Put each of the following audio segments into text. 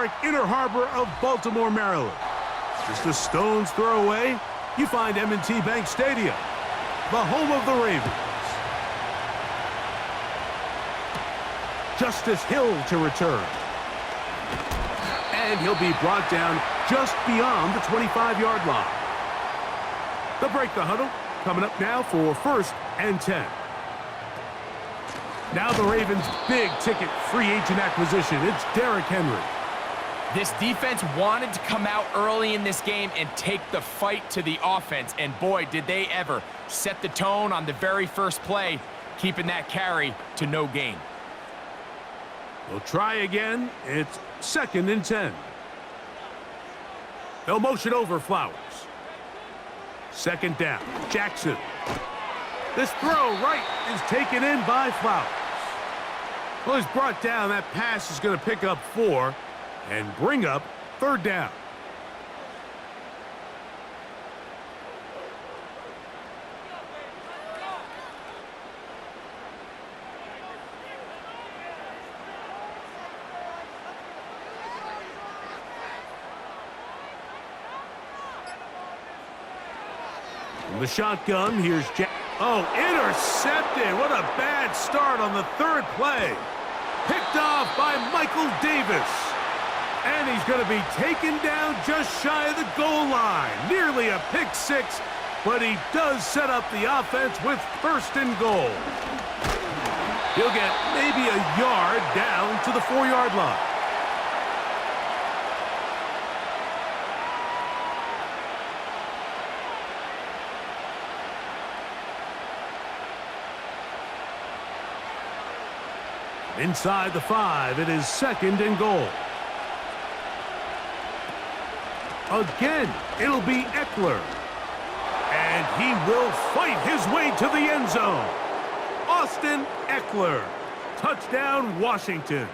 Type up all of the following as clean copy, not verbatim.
historic Inner Harbor of Baltimore, Maryland. Just a stone's throw away, you find M&T Bank Stadium, the home of the Ravens. Justice Hill to return. And he'll be brought down just beyond the 25-yard line. They'll break the huddle. Coming up now for 1st and 10. Now the Ravens' big-ticket free agent acquisition. It's Derrick Henry. This defense wanted to come out early in this game and take the fight to the offense. And boy, did they ever set the tone on the very first play, keeping that carry to no gain. We'll try again. It's 2nd and 10. They'll motion over Flowers. 2nd down. Jackson. This throw right is taken in by Flowers. Well, he's brought down. That pass is going to pick up 4 and bring up 3rd down. From the shotgun, here's Jack. Oh, intercepted. What a bad start on the 3rd play. Picked off by Michael Davis. And he's going to be taken down just shy of the goal line. Nearly a pick 6, but he does set up the offense with 1st and goal. He'll get maybe a yard down to the 4-yard line. Inside the 5, it is 2nd and goal. Again, it'll be Eckler. And he will fight his way to the end zone. Austin Eckler. Touchdown, Washington.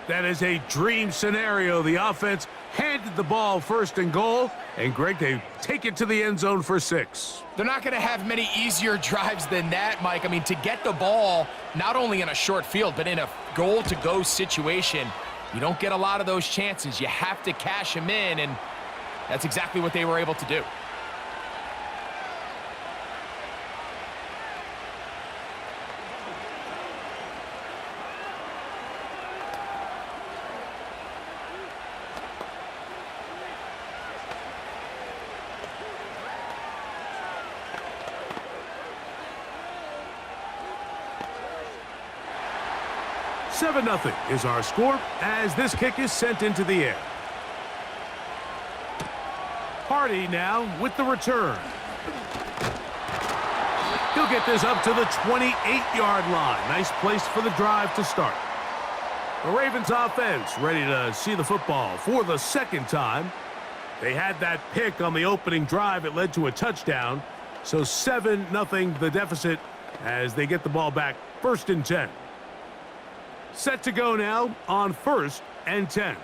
That is a dream scenario. The offense handed the ball 1st and goal. And, Greg, they take it to the end zone for 6. They're not going to have many easier drives than that, Mike. I mean, to get the ball, not only in a short field, but in a goal-to-go situation, you don't get a lot of those chances. You have to cash them in, and that's exactly what they were able to do. Nothing is our score as this kick is sent into the air. Hardy now with the return. He'll get this up to the 28-yard line. Nice place for the drive to start. The Ravens offense ready to see the football for the 2nd time. They had that pick on the opening drive. It led to a touchdown. So 7-0 the deficit as they get the ball back 1st and 10. Set to go now on 1st and 10.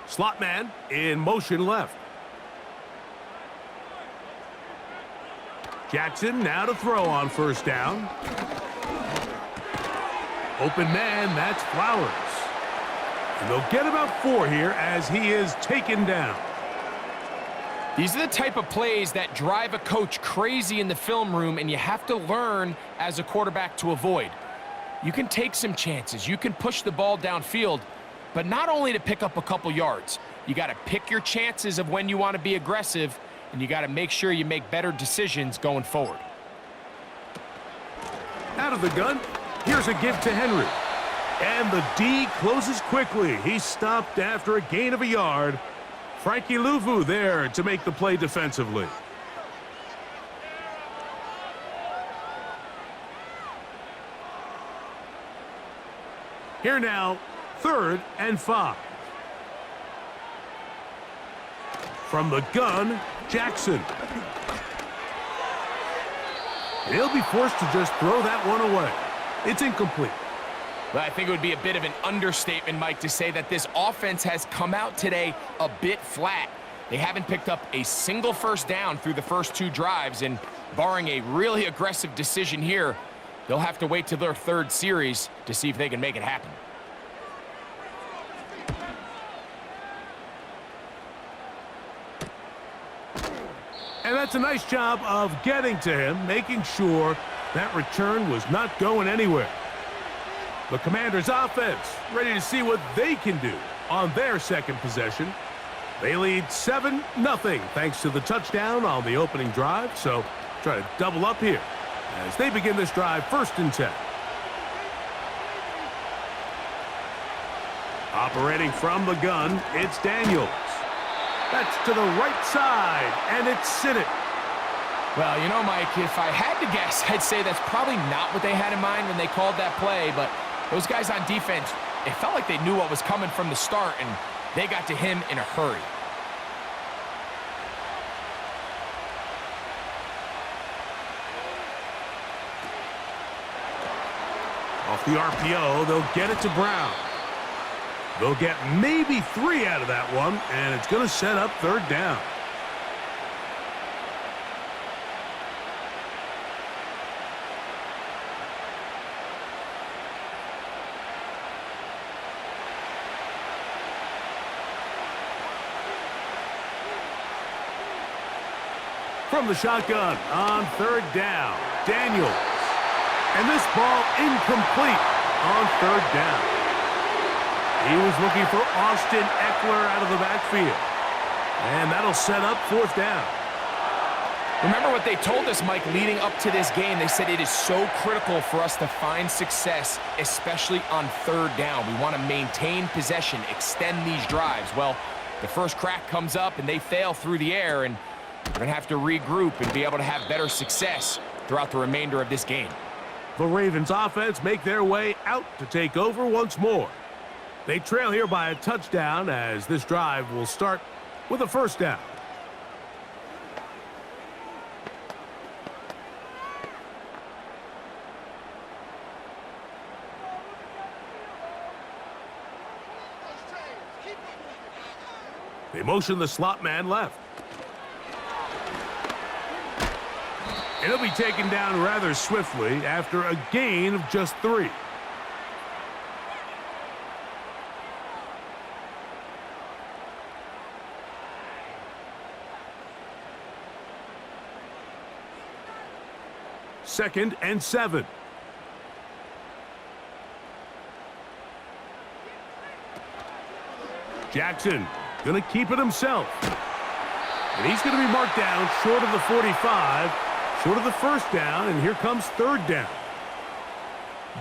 Slot man in motion left. Jackson now to throw on 1st down. Open man, that's Flowers. And they'll get about 4 here as he is taken down. These are the type of plays that drive a coach crazy in the film room, and you have to learn as a quarterback to avoid. You can take some chances. You can push the ball downfield, but not only to pick up a couple yards. You got to pick your chances of when you want to be aggressive, and you got to make sure you make better decisions going forward. Out of the gun, here's a give to Henry. And the D closes quickly. He stopped after a gain of a yard. Frankie Louvu there to make the play defensively. Here now, 3rd and 5. From the gun, Jackson. He'll be forced to just throw that one away. It's incomplete. Well, I think it would be a bit of an understatement, Mike, to say that this offense has come out today a bit flat. They haven't picked up a single 1st down through the first 2 drives, and barring a really aggressive decision here, They'll have to wait till their third series to see if they can make it happen. And that's a nice job of getting to him, making sure that return was not going anywhere. The Commanders' offense ready to see what they can do on their second possession. They lead 7-0 thanks to the touchdown on the opening drive, so try to double up here as they begin this drive 1st and 10. Operating from the gun, it's Daniels. That's to the right side, and it's Sinnott. Well, you know, Mike, if I had to guess, I'd say that's probably not what they had in mind when they called that play, but those guys on defense, it felt like they knew what was coming from the start, and they got to him in a hurry. Off the RPO, they'll get it to Brown. They'll get maybe 3 out of that one, and it's going to set up 3rd down. From the shotgun on 3rd down, Daniels. And this ball incomplete on 3rd down. He was looking for Austin Eckler out of the backfield. And that'll set up 4th down. Remember what they told us, Mike, leading up to this game. They said it is so critical for us to find success, especially on 3rd down. We want to maintain possession, extend these drives. Well, the first crack comes up and they fail through the air, and we're going to have to regroup and be able to have better success throughout the remainder of this game. The Ravens offense make their way out to take over once more. They trail here by a touchdown as this drive will start with a 1st down. They motion the slot man left. And he'll be taken down rather swiftly after a gain of just 3. Second and 7. Jackson going to keep it himself. And he's going to be marked down short of the 45, short of the 1st down, and here comes 3rd down.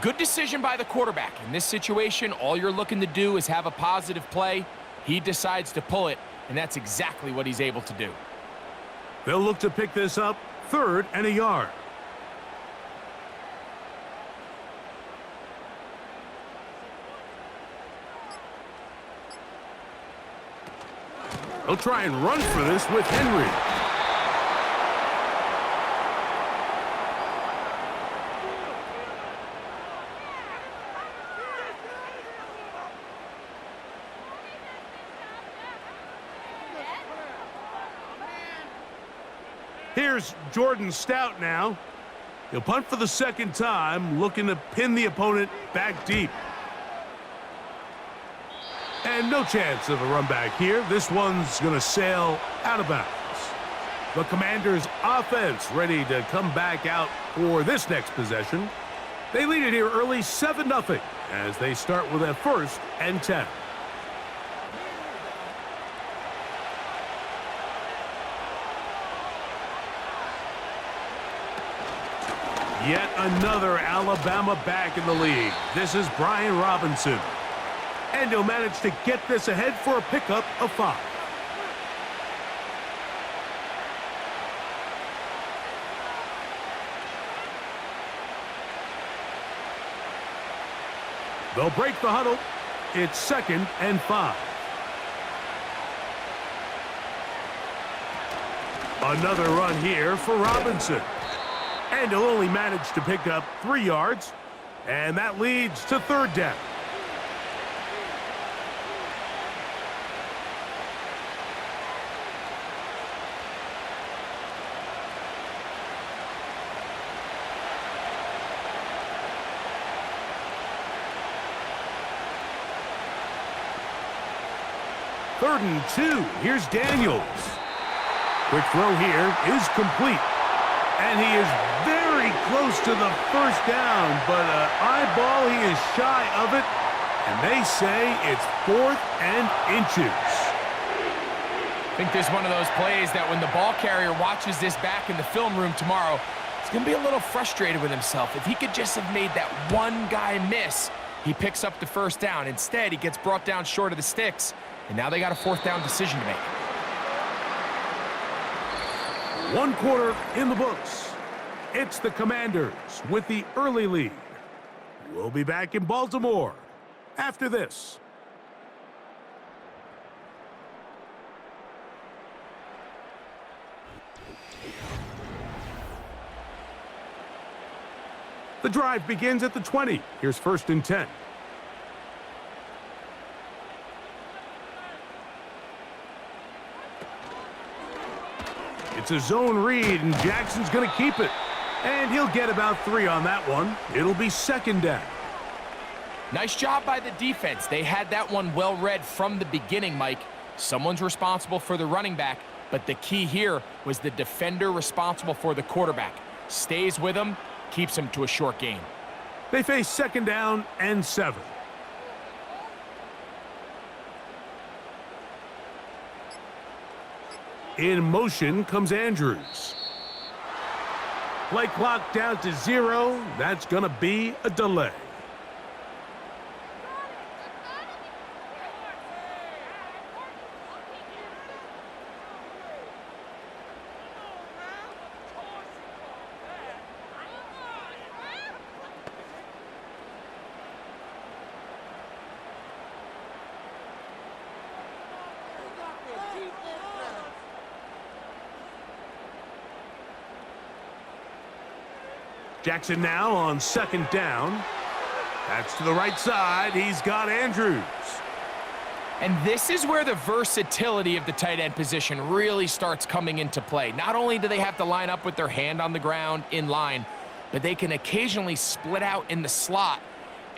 Good decision by the quarterback. In this situation, all you're looking to do is have a positive play. He decides to pull it, and that's exactly what he's able to do. They'll look to pick this up 3rd and a yard. They'll try and run for this with Henry. Here's Jordan Stout now. He'll punt for the 2nd time, looking to pin the opponent back deep. And no chance of a run back here. This one's going to sail out of bounds. The Commanders' offense ready to come back out for this next possession. They lead it here early 7-0 as they start with a 1st and 10. Yet another Alabama back in the league. This is Brian Robinson. And he'll manage to get this ahead for a pickup of 5. They'll break the huddle. It's 2nd and 5. Another run here for Robinson. And he'll only manage to pick up 3 yards. And that leads to 3rd down. 3rd and 2. Here's Daniels. Quick throw here is complete. And he is very close to the first down, but eyeball, he is shy of it. And they say it's 4th and inches. I think this is one of those plays that when the ball carrier watches this back in the film room tomorrow, he's going to be a little frustrated with himself. If he could just have made that one guy miss, he picks up the first down. Instead, he gets brought down short of the sticks, and now they got a 4th down decision to make. 1 quarter in the books. It's the Commanders with the early lead. We'll be back in Baltimore after this. The drive begins at the 20. Here's 1st and 10. It's a zone read, and Jackson's going to keep it. And he'll get about 3 on that one. It'll be 2nd down. Nice job by the defense. They had that one well read from the beginning, Mike. Someone's responsible for the running back, but the key here was the defender responsible for the quarterback. Stays with him, keeps him to a short gain. They face 2nd down and 7. In motion comes Andrews. Play clock down to 0. That's going to be a delay. Jackson now on 2nd down. That's to the right side. He's got Andrews. And this is where the versatility of the tight end position really starts coming into play. Not only do they have to line up with their hand on the ground in line, but they can occasionally split out in the slot.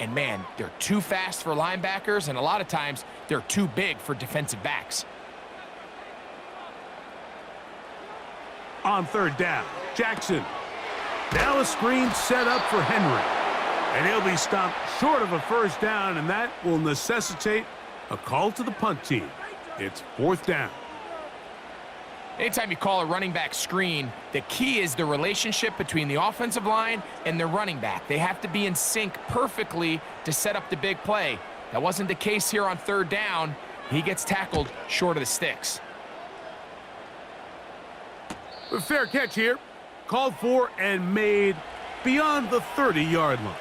And man, they're too fast for linebackers, and a lot of times they're too big for defensive backs. On 3rd down, Jackson. Now a screen set up for Henry. And he'll be stopped short of a 1st down, and that will necessitate a call to the punt team. It's 4th down. Anytime you call a running back screen, the key is the relationship between the offensive line and the running back. They have to be in sync perfectly to set up the big play. That wasn't the case here on 3rd down. He gets tackled short of the sticks. A fair catch here. Called for and made beyond the 30-yard line.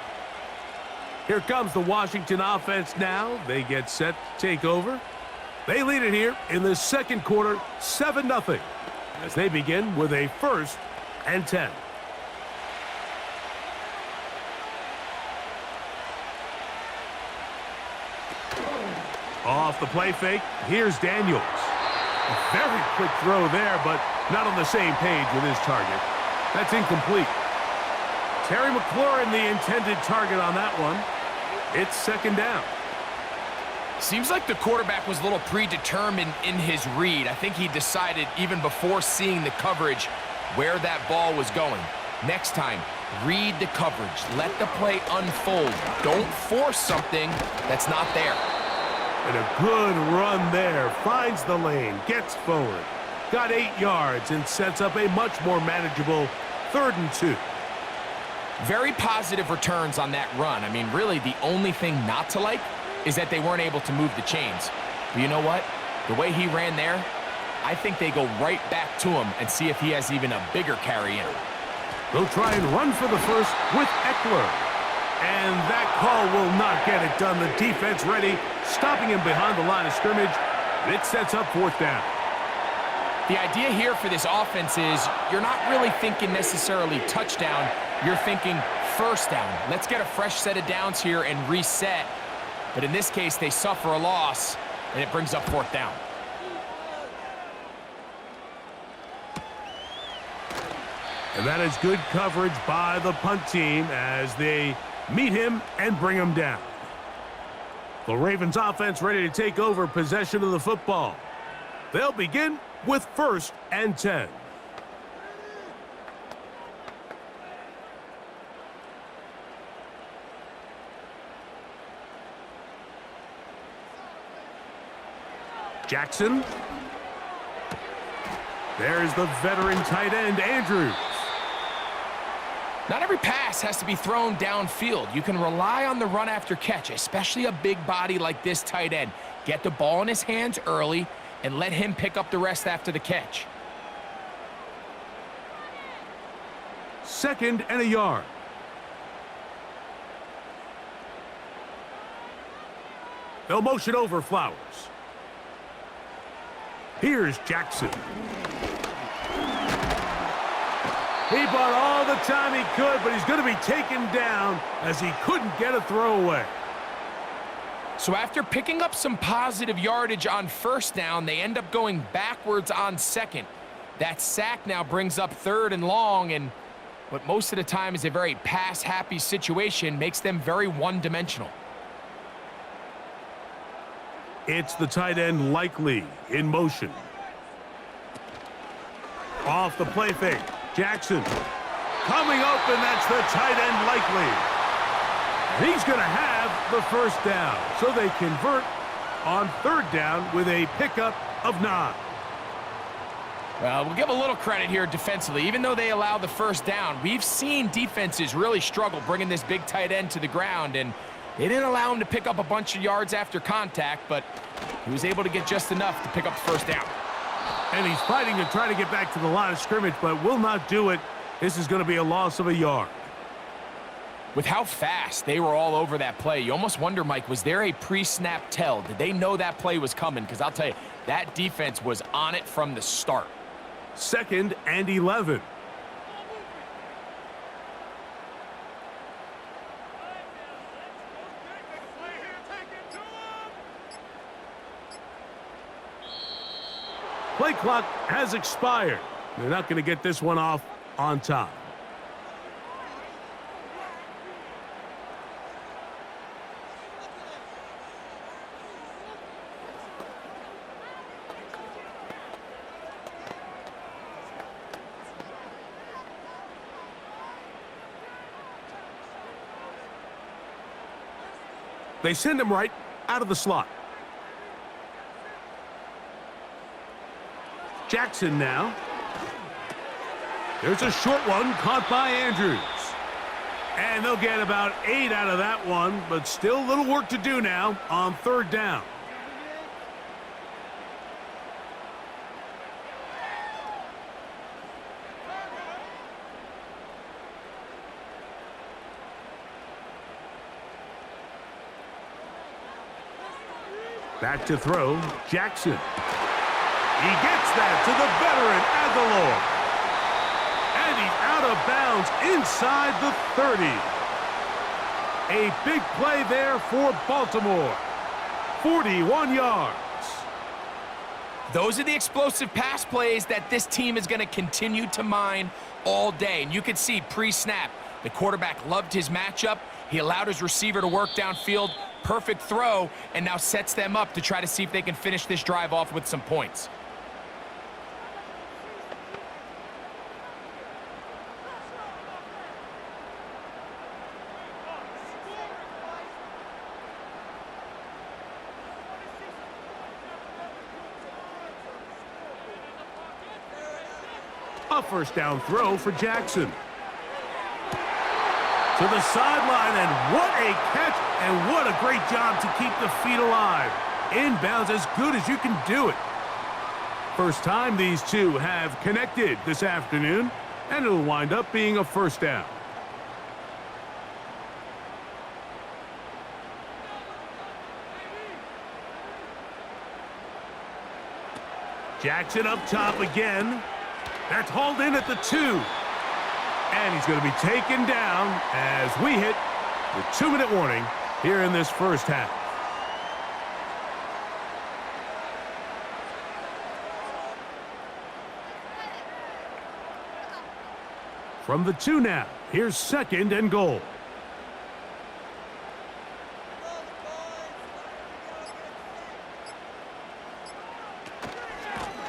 Here comes the Washington offense now. They get set to take over. They lead it here in the 2nd quarter, 7-0, as they begin with a 1st and 10. Off the play fake, here's Daniels. A very quick throw there, but not on the same page with his target. That's incomplete. Terry McLaurin, the intended target on that one. It's 2nd down. Seems like the quarterback was a little predetermined in his read. I think he decided even before seeing the coverage where that ball was going. Next time, read the coverage. Let the play unfold. Don't force something that's not there. And a good run there. Finds the lane, gets forward. Got 8 yards and sets up a much more manageable 3rd and 2. Very positive returns on that run. I mean, really, the only thing not to like is that they weren't able to move the chains. But you know what? The way he ran there, I think they go right back to him and see if he has even a bigger carry in. They'll try and run for the first with Eckler. And that call will not get it done. The defense ready, stopping him behind the line of scrimmage. It sets up 4th down. The idea here for this offense is you're not really thinking necessarily touchdown. You're thinking 1st down. Let's get a fresh set of downs here and reset. But in this case, they suffer a loss, and it brings up 4th down. And that is good coverage by the punt team as they meet him and bring him down. The Ravens offense ready to take over possession of the football. They'll begin with 1st and 10. Jackson. There's the veteran tight end, Andrews. Not every pass has to be thrown downfield. You can rely on the run after catch, especially a big body like this tight end. Get the ball in his hands early and let him pick up the rest after the catch. 2nd and a yard. They'll motion over Flowers. Here's Jackson. He bought all the time he could, but he's going to be taken down as he couldn't get a throwaway. So after picking up some positive yardage on 1st down, they end up going backwards on 2nd. That sack now brings up 3rd and long, and what most of the time is a very pass-happy situation makes them very one-dimensional. It's the tight end Likely in motion. Off the play fake. Jackson coming open. That's the tight end Likely. And he's going to have the 1st down. So they convert on 3rd down with a pickup of 9. Well, we'll give a little credit here defensively. Even though they allow the 1st down, we've seen defenses really struggle bringing this big tight end to the ground, and they didn't allow him to pick up a bunch of yards after contact, but he was able to get just enough to pick up the 1st down. And he's fighting to try to get back to the line of scrimmage, but will not do it. This is going to be a loss of a yard. With how fast they were all over that play, you almost wonder, Mike, was there a pre-snap tell? Did they know that play was coming? Because I'll tell you, that defense was on it from the start. 2nd and 11. Play clock has expired. They're not going to get this one off on time. They send him right out of the slot. Jackson now. There's a short one caught by Andrews. And they'll get about 8 out of that one, but still a little work to do now on 3rd down. Back to throw, Jackson. He gets that to the veteran Aguilar. And he's out of bounds inside the 30. A big play there for Baltimore. 41 yards. Those are the explosive pass plays that this team is going to continue to mine all day. And you can see pre-snap, the quarterback loved his matchup. He allowed his receiver to work downfield. Perfect throw, and now sets them up to try to see if they can finish this drive off with some points. A 1st down throw for Jackson. To the sideline, and what a catch, and what a great job to keep the feet alive. Inbounds as good as you can do it. First time these two have connected this afternoon, and it'll wind up being a 1st down. Jackson up top again. That's hauled in at the 2. And he's going to be taken down as we hit the 2-minute warning here in this 1st half. From the 2 now, here's 2nd and goal.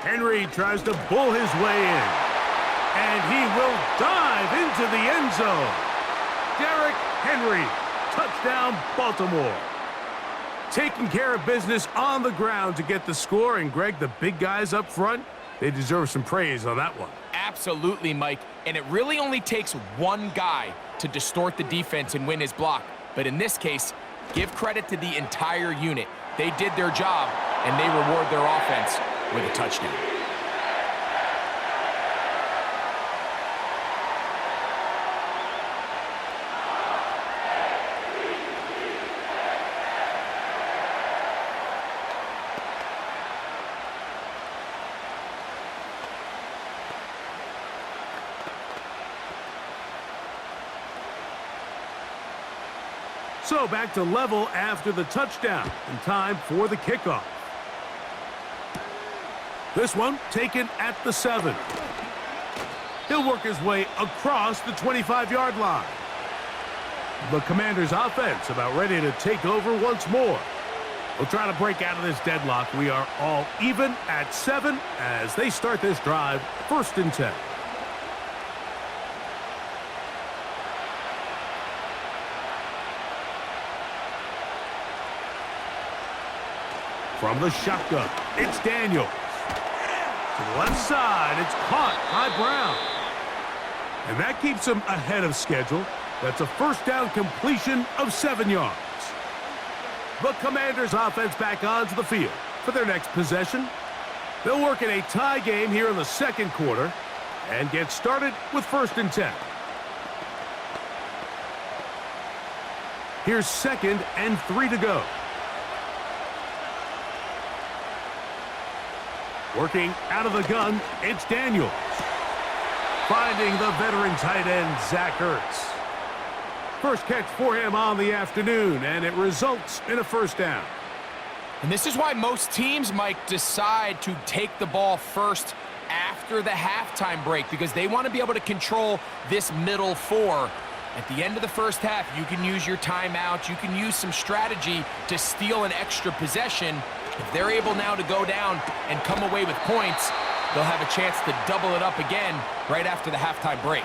Henry tries to bull his way in. And he will dive into the end zone. Derrick Henry, touchdown Baltimore. Taking care of business on the ground to get the score. And Greg, the big guys up front, they deserve some praise on that one. Absolutely, Mike. And it really only takes one guy to distort the defense and win his block. But in this case, give credit to the entire unit. They did their job, and they reward their offense with a touchdown. So back to level after the touchdown, and time for the kickoff. This one taken at the 7. He'll work his way across the 25-yard line. The Commanders' offense about ready to take over once more. We'll try to break out of this deadlock. We are all even at 7 as they start this drive, 1st and 10. From the shotgun, it's Daniels. To the left side, it's caught by Brown. And that keeps him ahead of schedule. That's a first down completion of 7 yards. The Commanders' offense back onto the field for their next possession. They'll work in a tie game here in the 2nd quarter and get started with 1st and 10. Here's 2nd and 3 to go. Working out of the gun, it's Daniels. Finding the veteran tight end, Zach Ertz. First catch for him on the afternoon, and it results in a first down. And this is why most teams, Mike, decide to take the ball first after the halftime break, because they want to be able to control this middle 4. At the end of the first half, you can use your timeout, you can use some strategy to steal an extra possession. If they're able now to go down and come away with points, they'll have a chance to double it up again right after the halftime break.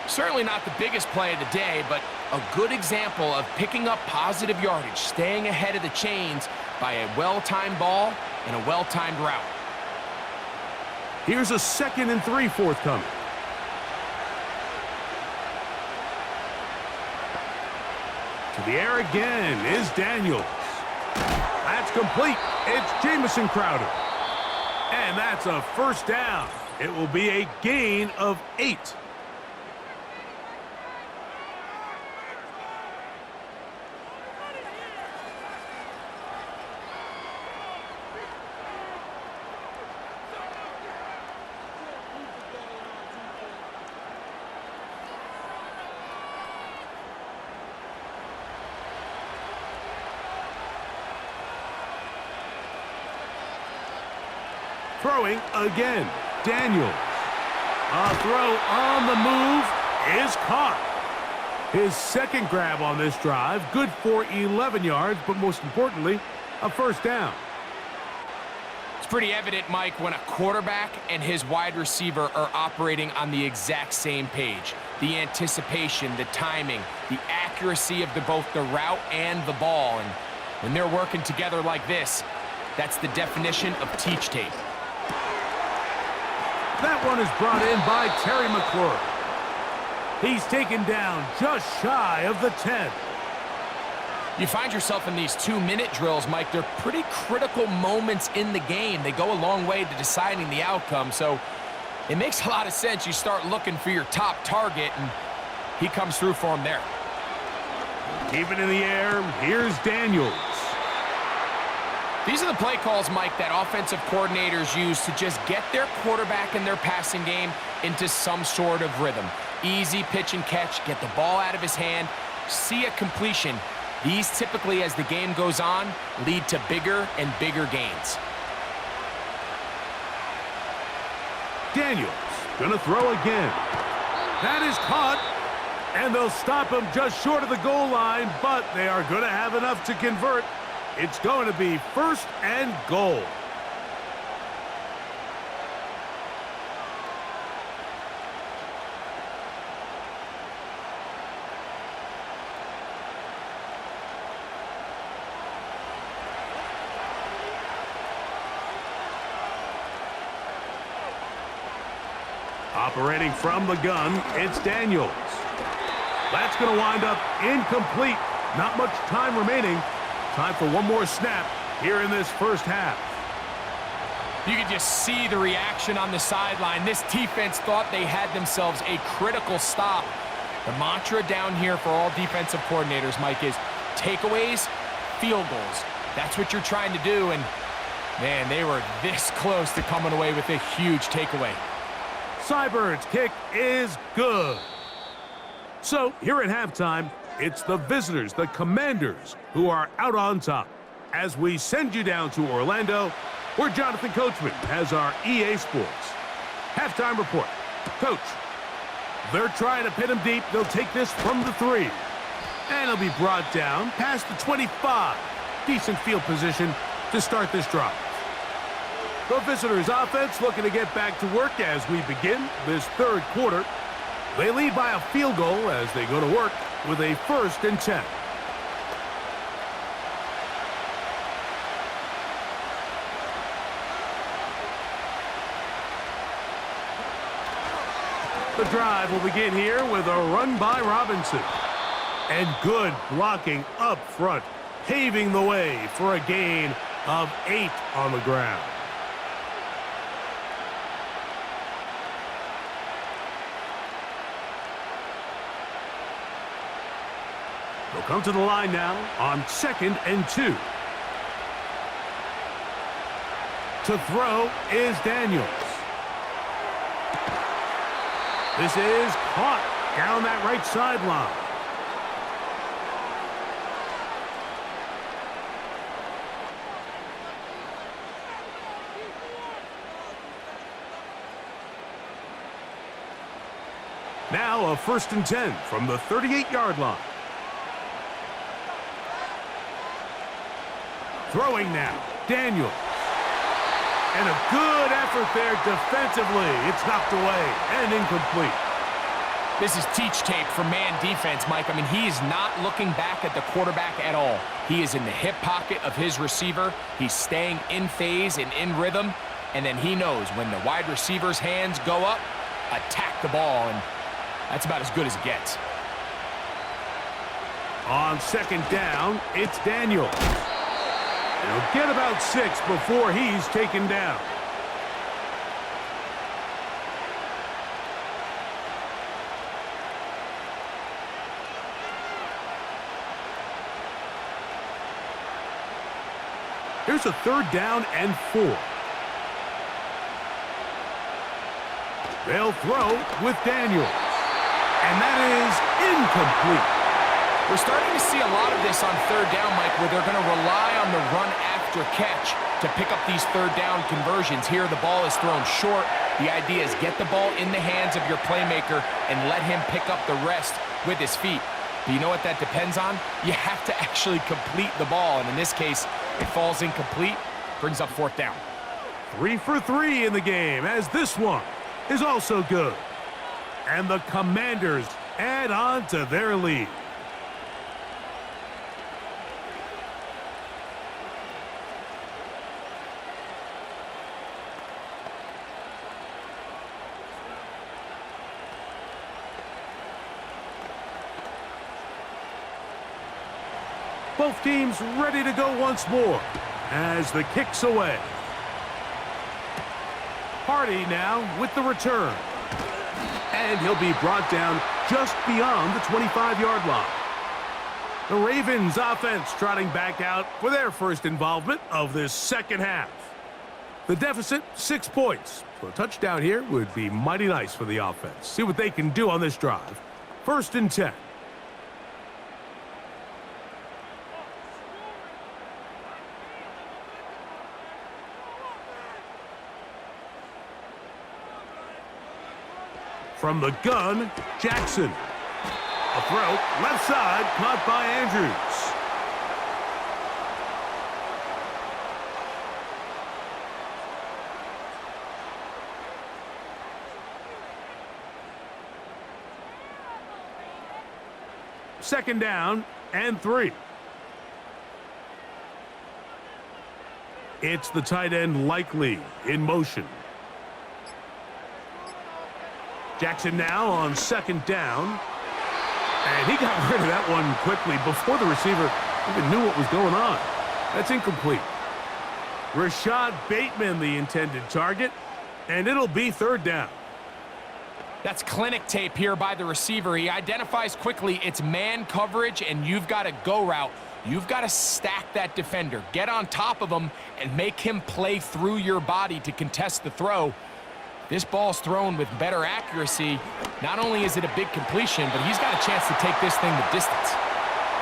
Certainly not the biggest play of the day, but a good example of picking up positive yardage, staying ahead of the chains by a well-timed ball and a well-timed route. Here's a 2nd and 3 forthcoming. To the air again is Daniels. That's complete. It's Jamison Crowder. And that's a first down. It will be a gain of 8. Throwing again, Daniels. A throw on the move is caught. His 2nd grab on this drive, good for 11 yards, but most importantly, a first down. It's pretty evident, Mike, when a quarterback and his wide receiver are operating on the exact same page. The anticipation, the timing, the accuracy of both the route and the ball. And when they're working together like this, that's the definition of teach tape. That one is brought in by Terry McLaurin. He's taken down just shy of the 10. You find yourself in these 2-minute drills, Mike. They're pretty critical moments in the game. They go a long way to deciding the outcome, so it makes a lot of sense. You start looking for your top target, and he comes through for him there. Keep it in the air. Here's Daniels. These are the play calls, Mike, that offensive coordinators use to just get their quarterback and their passing game into some sort of rhythm. Easy pitch and catch, get the ball out of his hand, see a completion. These typically, as the game goes on, lead to bigger and bigger gains. Daniels gonna throw again. That is caught, and they'll stop him just short of the goal line, but they are gonna have enough to convert. It's going to be 1st and goal. Operating from the gun, it's Daniels. That's going to wind up incomplete. Not much time remaining. Time for one more snap here in this first half. You can just see the reaction on the sideline. This defense thought they had themselves a critical stop. The mantra down here for all defensive coordinators, Mike, is takeaways, field goals. That's what you're trying to do, and man, they were this close to coming away with a huge takeaway. Cybird's kick is good. So here at halftime, it's the visitors, the Commanders, who are out on top. As we send you down to Orlando, where Jonathan Coachman has our EA Sports halftime report. Coach, they're trying to pin him deep. They'll take this from the 3. And he'll be brought down past the 25. Decent field position to start this drive. The visitors' offense looking to get back to work as we begin this third quarter. They lead by a field goal as they go to work with a 1st and 10. The drive will begin here with a run by Robinson. And good blocking up front, paving the way for a gain of 8 on the ground. They'll come to the line now on 2nd and 2. To throw is Daniels. This is caught down that right sideline. Now a 1st and 10 from the 38-yard line. Throwing now, Daniels. And a good effort there defensively. It's knocked away and incomplete. This is teach tape for man defense, Mike. I mean, he is not looking back at the quarterback at all. He is in the hip pocket of his receiver. He's staying in phase and in rhythm. And then he knows when the wide receiver's hands go up, attack the ball. And that's about as good as it gets. On 2nd down, it's Daniels. He'll get about 6 before he's taken down. Here's a 3rd down and 4. They'll throw with Daniels. And that is incomplete. We're starting to see a lot of this on 3rd down, Mike, where they're going to rely on the run after catch to pick up these 3rd down conversions. Here, the ball is thrown short. The idea is get the ball in the hands of your playmaker and let him pick up the rest with his feet. Do you know what that depends on? You have to actually complete the ball, and in this case, it falls incomplete, brings up 4th down. 3 for 3 in the game, as this one is also good. And the Commanders add on to their lead. Both teams ready to go once more as the kick's away. Hardy now with the return. And he'll be brought down just beyond the 25-yard line. The Ravens offense trotting back out for their first involvement of this second half. The deficit, 6 points. So a touchdown here would be mighty nice for the offense. See what they can do on this drive. 1st and 10. From the gun, Jackson. A throw, left side, caught by Andrews. Second down and 3. It's the tight end Likely in motion. Jackson now on second down. And he got rid of that one quickly before the receiver even knew what was going on. That's incomplete. Rashad Bateman, the intended target, and it'll be third down. That's clinic tape here by the receiver. He identifies quickly it's man coverage, and you've got a go route. You've got to stack that defender, get on top of him, and make him play through your body to contest the throw. This ball's thrown with better accuracy. Not only is it a big completion, but he's got a chance to take this thing the distance.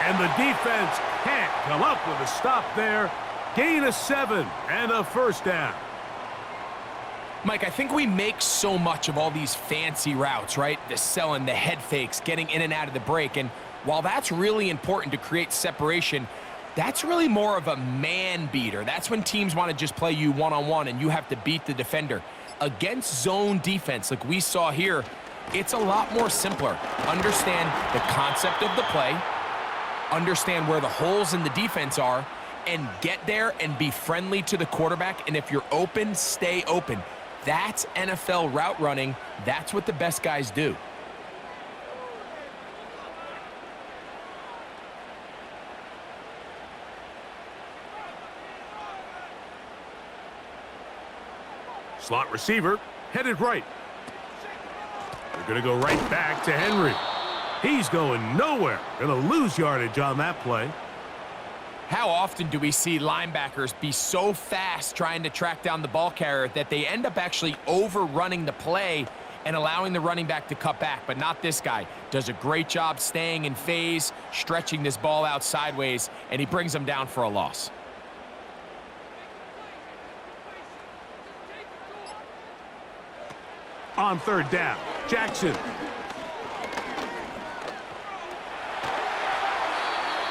And the defense can't come up with a stop there. Gain of 7 and a first down. Mike, I think we make so much of all these fancy routes, right? The selling, the head fakes, getting in and out of the break. And while that's really important to create separation, that's really more of a man beater. That's when teams want to just play you one-on-one and you have to beat the defender. Against zone defense, like we saw here, it's a lot more simpler. Understand the concept of the play, understand where the holes in the defense are, and get there and be friendly to the quarterback. And if you're open, stay open. That's NFL route running. That's what the best guys do. Slot receiver headed right. They're going to go right back to Henry. He's going nowhere. Going to lose yardage on that play. How often do we see linebackers be so fast trying to track down the ball carrier that they end up actually overrunning the play and allowing the running back to cut back? But not this guy. Does a great job staying in phase, stretching this ball out sideways, and he brings them down for a loss. On third down, Jackson.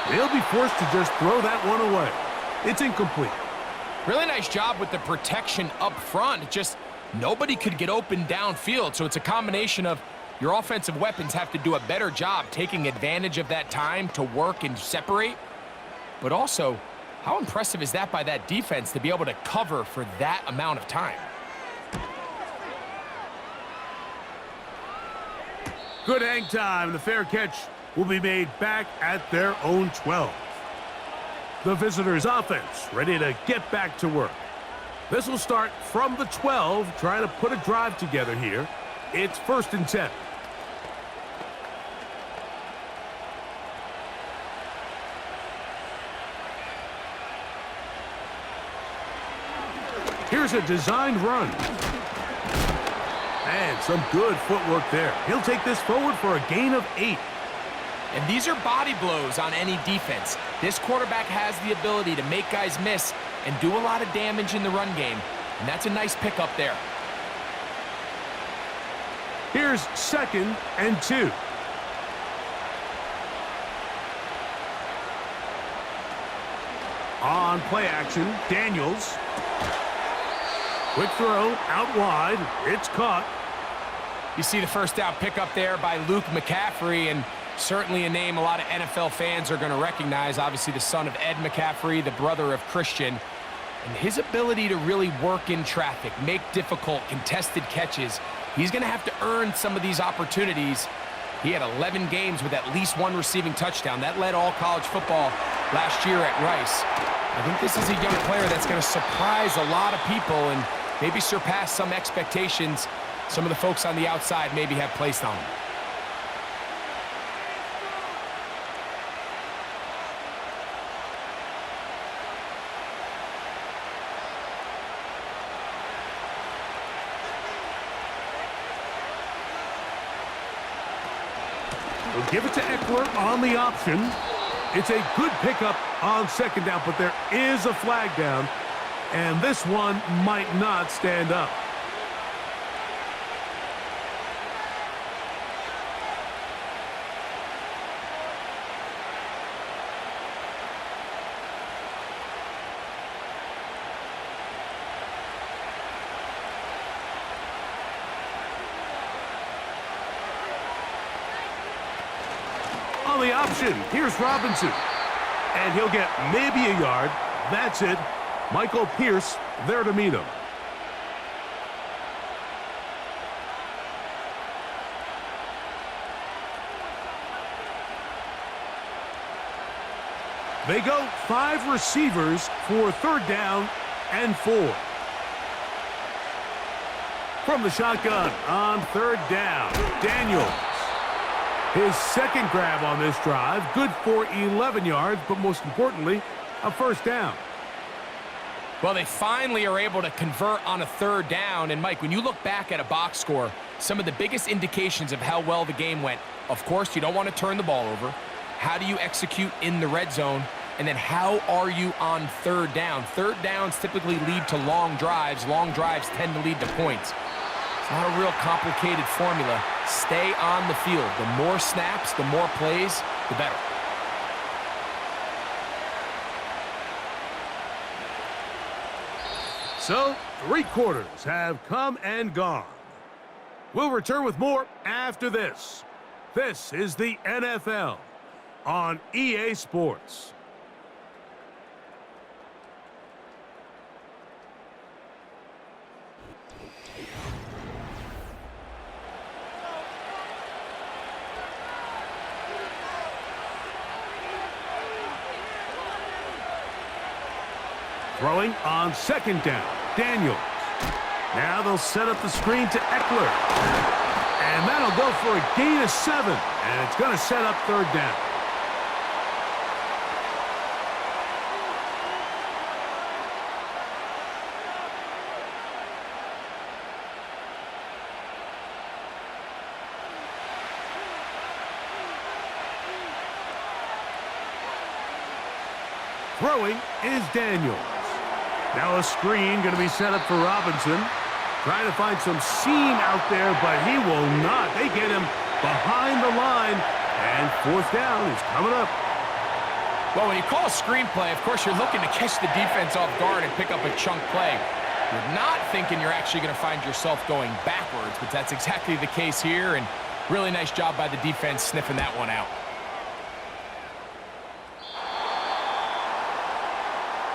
They'll be forced to just throw that one away. It's incomplete. Really nice job with the protection up front. Just nobody could get open downfield. So it's a combination of your offensive weapons have to do a better job taking advantage of that time to work and separate. But also, how impressive is that by that defense to be able to cover for that amount of time? Good hang time. The fair catch will be made back at their own 12. The visitors' offense ready to get back to work. This will start from the 12, trying to put a drive together here. It's 1st and 10. Here's a designed run. And some good footwork there. He'll take this forward for a gain of 8. And these are body blows on any defense. This quarterback has the ability to make guys miss and do a lot of damage in the run game. And that's a nice pickup there. Here's 2nd and 2. On play action, Daniels. Quick throw, out wide. It's caught. You see the first down pickup there by Luke McCaffrey, and certainly a name a lot of NFL fans are going to recognize. Obviously the son of Ed McCaffrey, the brother of Christian. And his ability to really work in traffic, make difficult, contested catches. He's going to have to earn some of these opportunities. He had 11 games with at least 1 receiving touchdown. That led all college football last year at Rice. I think this is a young player that's going to surprise a lot of people and maybe surpass some expectations some of the folks on the outside maybe have placed on him. We'll give it to Eckler on the option. It's a good pickup on 2nd down, but there is a flag down, and this one might not stand up. On the option, here's Robinson. And he'll get maybe a yard. That's it. Michael Pierce there to meet him. They go 5 receivers for 3rd down and 4. From the shotgun on 3rd down, Daniels. His 2nd grab on this drive, good for 11 yards, but most importantly, a 1st down. Well, they finally are able to convert on a 3rd down. And, Mike, when you look back at a box score, some of the biggest indications of how well the game went, of course, you don't want to turn the ball over. How do you execute in the red zone? And then how are you on 3rd down? 3rd downs typically lead to long drives. Long drives tend to lead to points. It's not a real complicated formula. Stay on the field. The more snaps, the more plays, the better. So, 3 quarters have come and gone. We'll return with more after this. This is the NFL on EA Sports. Throwing on 2nd down, Daniels. Now they'll set up the screen to Eckler. And that'll go for a gain of 7. And it's going to set up 3rd down. Throwing is Daniels. Now a screen going to be set up for Robinson. Trying to find some seam out there, but he will not. They get him behind the line, and 4th down is coming up. Well, when you call a screenplay, of course, you're looking to catch the defense off guard and pick up a chunk play. You're not thinking you're actually going to find yourself going backwards, but that's exactly the case here, and really nice job by the defense sniffing that one out.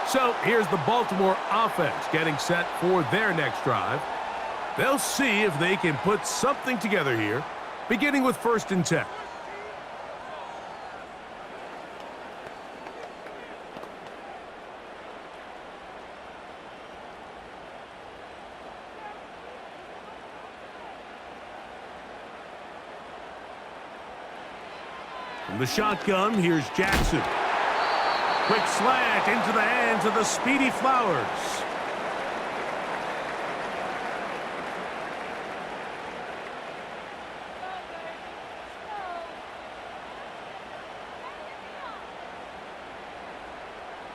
So here's the Baltimore offense getting set for their next drive. They'll see if they can put something together here, beginning with 1st and 10. From the shotgun, here's Jackson. Quick slant into the hands of the speedy Flowers.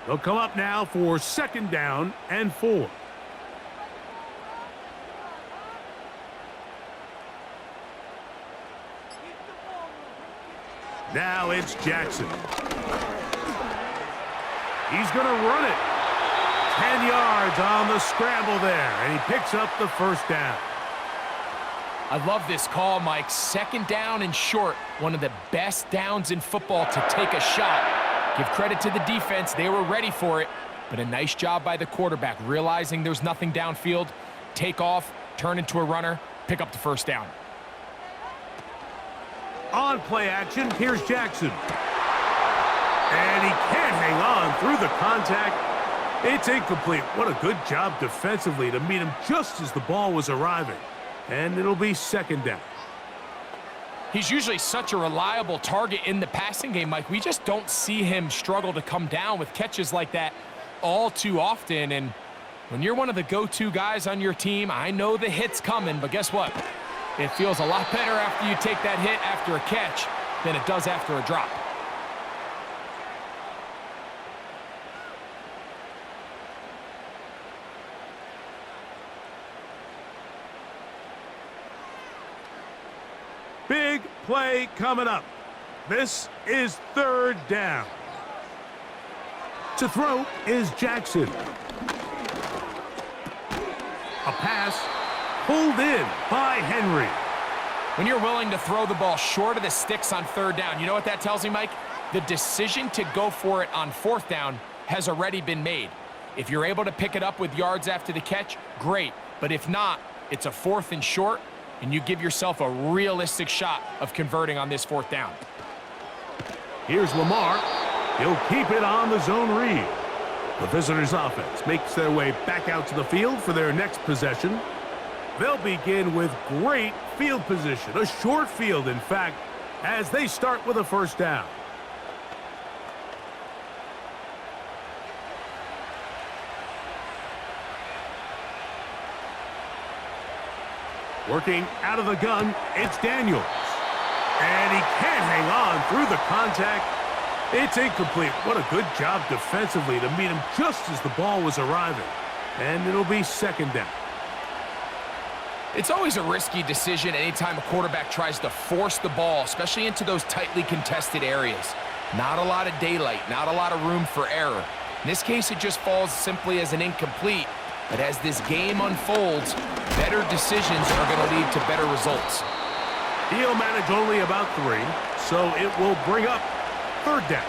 They'll come up now for 2nd down and 4. Now it's Jackson. He's going to run it. 10 yards on the scramble there, and he picks up the 1st down. I love this call, Mike. 2nd down and short. One of the best downs in football to take a shot. Give credit to the defense. They were ready for it. But a nice job by the quarterback, realizing there's nothing downfield. Take off, turn into a runner, pick up the 1st down. On play action, here's Jackson. And he can't hang on through the contact. It's incomplete. What a good job defensively to meet him just as the ball was arriving. And it'll be 2nd down. He's usually such a reliable target in the passing game, Mike. We just don't see him struggle to come down with catches like that all too often. And when you're one of the go-to guys on your team, I know the hit's coming, but guess what? It feels a lot better after you take that hit after a catch than it does after a drop. Big play coming up. This is 3rd down. To throw is Jackson. A pass pulled in by Henry. When you're willing to throw the ball short of the sticks on 3rd down, you know what that tells me, Mike? The decision to go for it on 4th down has already been made. If you're able to pick it up with yards after the catch, great. But if not, it's a 4th and short, and you give yourself a realistic shot of converting on this 4th down. Here's Lamar. He'll keep it on the zone read. The visitors' offense makes their way back out to the field for their next possession. They'll begin with great field position, a short field, in fact, as they start with a first down. Working out of the gun, it's Daniels. And he can't hang on through the contact. It's incomplete. What a good job defensively to meet him just as the ball was arriving. And it'll be second down. It's always a risky decision anytime a quarterback tries to force the ball, especially into those tightly contested areas. Not a lot of daylight, not a lot of room for error. In this case, it just falls simply as an incomplete. But as this game unfolds, better decisions are going to lead to better results. He'll manage only about 3, so it will bring up third down.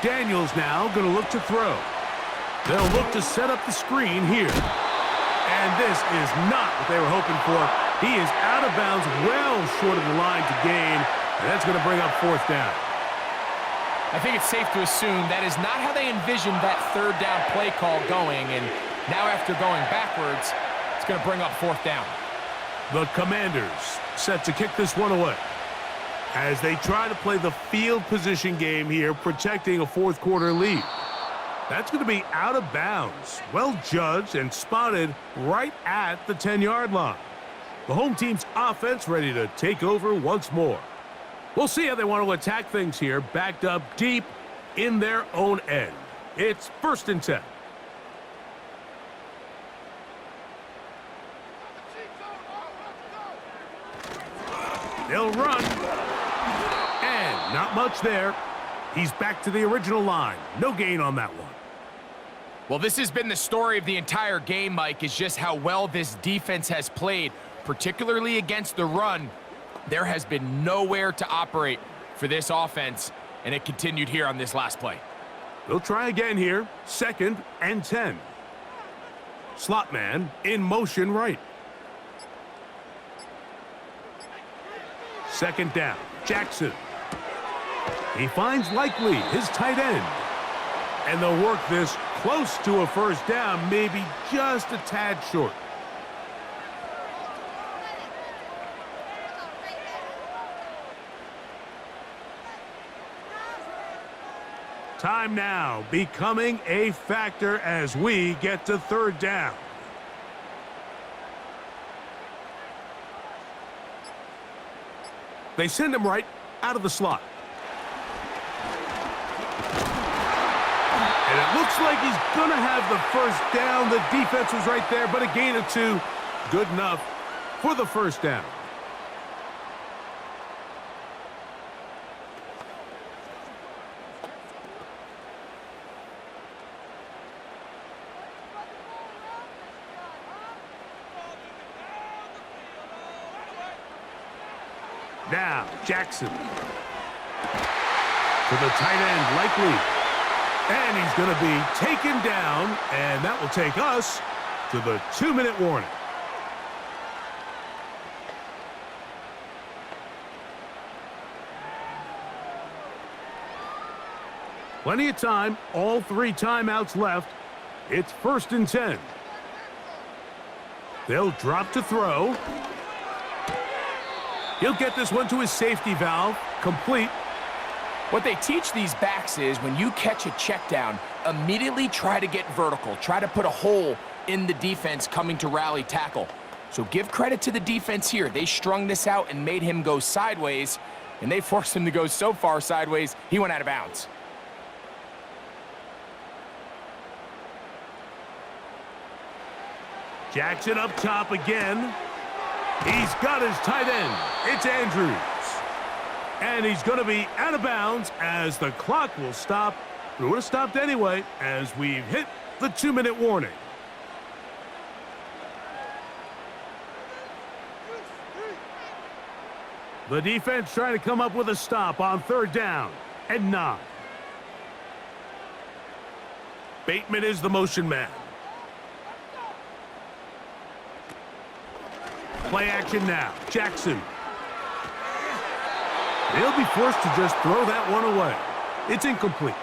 Daniels now going to look to throw. They'll look to set up the screen here. And this is not what they were hoping for. He is out of bounds, well short of the line to gain, and that's going to bring up fourth down. I think it's safe to assume that is not how they envisioned that third down play call going, and now after going backwards, it's going to bring up fourth down. The Commanders set to kick this one away as they try to play the field position game here, protecting a fourth quarter lead. That's going to be out of bounds. Well judged and spotted right at the 10-yard line. The home team's offense ready to take over once more. We'll see how they want to attack things here, backed up deep in their own end. It's first and 10. They'll run. And not much there. He's back to the original line. No gain on that one. Well, this has been the story of the entire game, Mike, is just how well this defense has played, particularly against the run. There has been nowhere to operate for this offense, and it continued here on this last play. They'll try again here, second and 10. Slot man in motion right. Second down, Jackson. He finds Likely, his tight end. And they'll work this close to a first down, maybe just a tad short. Time now becoming a factor as we get to third down. They send him right out of the slot. And it looks like he's going to have the first down. The defense was right there, but a gain of 2. Good enough for the first down. Now, Jackson. To the tight end, Likely. And he's going to be taken down, and that will take us to the 2-minute warning. Plenty of time, all 3 timeouts left. It's first and 10. They'll drop to throw. He'll get this one to his safety valve, complete. What they teach these backs is when you catch a check down, immediately try to get vertical. Try to put a hole in the defense coming to rally tackle. So give credit to the defense here. They strung this out and made him go sideways, and they forced him to go so far sideways, he went out of bounds. Jackson up top again. He's got his tight end. It's Andrews. And he's going to be out of bounds as the clock will stop. It would have stopped anyway as we've hit the 2-minute warning. The defense trying to come up with a stop on third down. and 9. Bateman is the motion man. Play action now. Jackson. He'll be forced to just throw that one away. It's incomplete.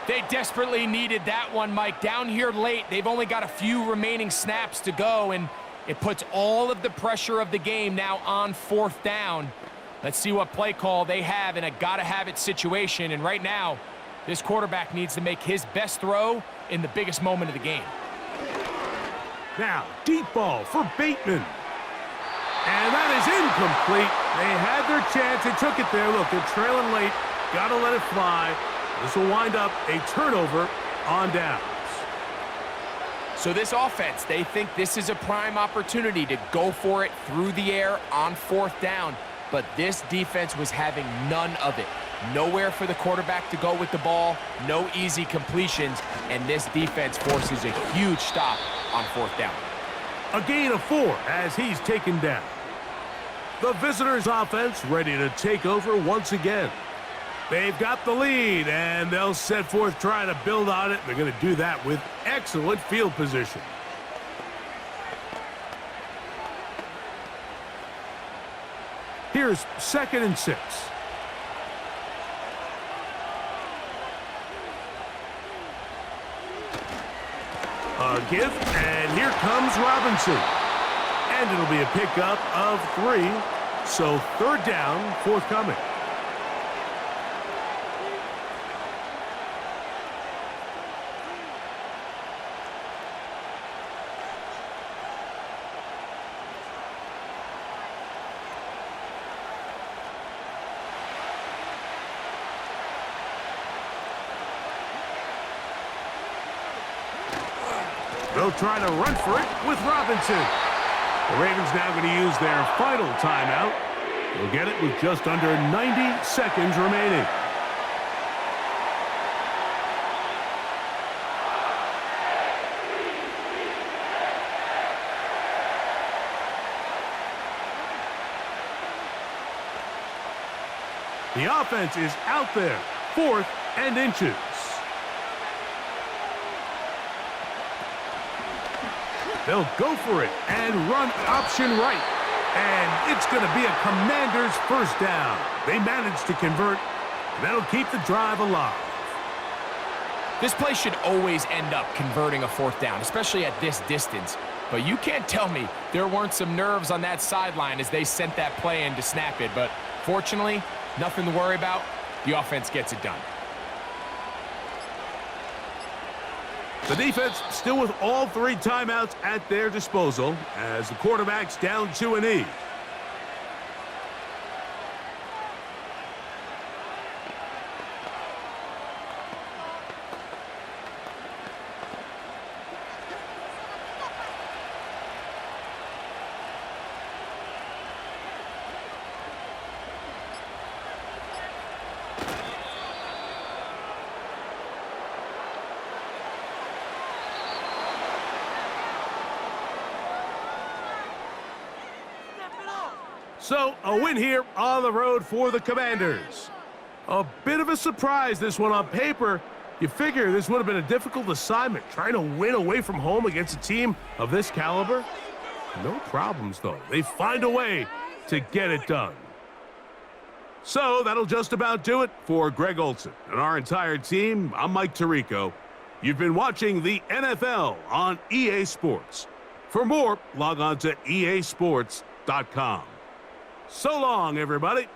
They desperately needed that one, Mike. Down here late, they've only got a few remaining snaps to go, and it puts all of the pressure of the game now on 4th down. Let's see what play call they have in a gotta-have-it situation, and right now, this quarterback needs to make his best throw in the biggest moment of the game. Now, deep ball for Bateman. And that is incomplete. They had their chance. They took it there. Look, they're trailing late. Got to let it fly. This will wind up a turnover on downs. So this offense, they think this is a prime opportunity to go for it through the air on 4th down. But this defense was having none of it. Nowhere for the quarterback to go with the ball. No easy completions. And this defense forces a huge stop on 4th down. A gain of 4 as he's taken down. The visitors' offense ready to take over once again. They've got the lead, and they'll set forth trying to build on it. They're going to do that with excellent field position. Here's 2nd and 6. A give, and here comes Robinson. And it'll be a pickup of 3, so 3rd down forthcoming. They'll try to run for it with Robinson. The Ravens now going to use their final timeout. They'll get it with just under 90 seconds remaining. The offense is out there, 4th and inches. They'll go for it and run option right. And it's going to be a Commander's 1st down. They managed to convert, and that'll keep the drive alive. This play should always end up converting a 4th down, especially at this distance. But you can't tell me there weren't some nerves on that sideline as they sent that play in to snap it. But fortunately, nothing to worry about. The offense gets it done. The defense still with all 3 timeouts at their disposal as the quarterback's down to a knee. So, a win here on the road for the Commanders. A bit of a surprise, this one on paper. You figure this would have been a difficult assignment, trying to win away from home against a team of this caliber. No problems, though. They find a way to get it done. So, that'll just about do it for Greg Olson and our entire team. I'm Mike Tirico. You've been watching the NFL on EA Sports. For more, log on to easports.com. So long, everybody.